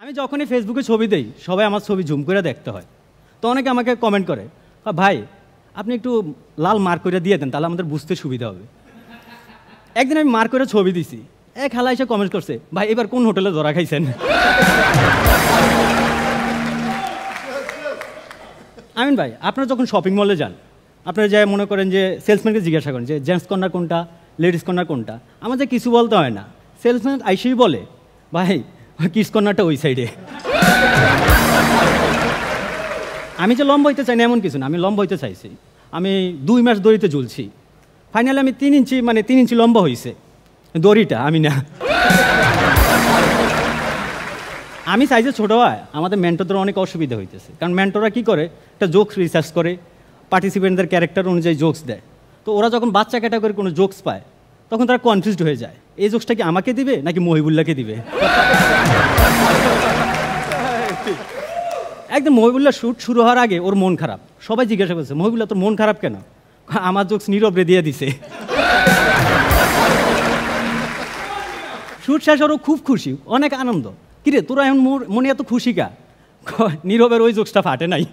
আমি যখনই ফেসবুকে ছবি দেই সবাই আমার ছবি জুম করে দেখতে হয়। তো অনেকে আমাকে কমেন্ট করে, ভাই আপনি একটু লাল মার্ক করে দিয়ে দেন, তাহলে আমাদের বুঝতে সুবিধা হবে। একদিন আমি মার্ক করে ছবি দিছি, এক হালা এসে কমেন্ট করছে, ভাই এবার কোন হোটেলে ধরা খাইছেন? আমিন ভাই, আপনারা যখন শপিং মলে যান, আপনারা যাই মনে করেন যে সেলসম্যানকে জিজ্ঞাসা করেন যে জেন্টস কর্নার কোনটা, লেডিস কর্নার কোনটা। আমাদের কিছু বলতে হয় না, সেলসম্যান আইসেই বলে, ভাই কিস কর্নারটা ওই সাইডে। আমি যে লম্বা হইতে চাই না এমন কিছু না, আমি লম্বা হইতে চাইছি। আমি 2 মাস দড়িতে ঝুলছি, ফাইনালি আমি 3 ইঞ্চি মানে 3 ইঞ্চি লম্বা হয়েছে দড়িটা, আমি না। আমি সাইজে ছোটো হয়, আমাদের মেন্টরদের অনেক অসুবিধা হইতেছে, কারণ মেন্টররা কী করে, একটা জোকস রিসার্চ করে, পার্টিসিপেন্টদের ক্যারেক্টার অনুযায়ী জোকস দেয়। তো ওরা যখন বাচ্চা ক্যাটাগরি কোনো জোকস পায় তখন তারা কনফিউজড হয়ে যায়, এই জোকসটা কি আমাকে দিবে নাকি মহিবুল্লাহকে দিবে। একদম মহিবুল্লাহ শ্যুট শুরু হওয়ার আগে ওর মন খারাপ, সবাই জিজ্ঞাসা করছে, মহিবুল্লাহ তোর মন খারাপ কেন? আমার জোকস নীরবে দিয়ে দিছে। শ্যুট শেষ ওরও খুব খুশি, অনেক আনন্দ। কিরে তোরা এখন মনে এত খুশি কা? নীরবের ওই জোকসটা ফাটে নাই।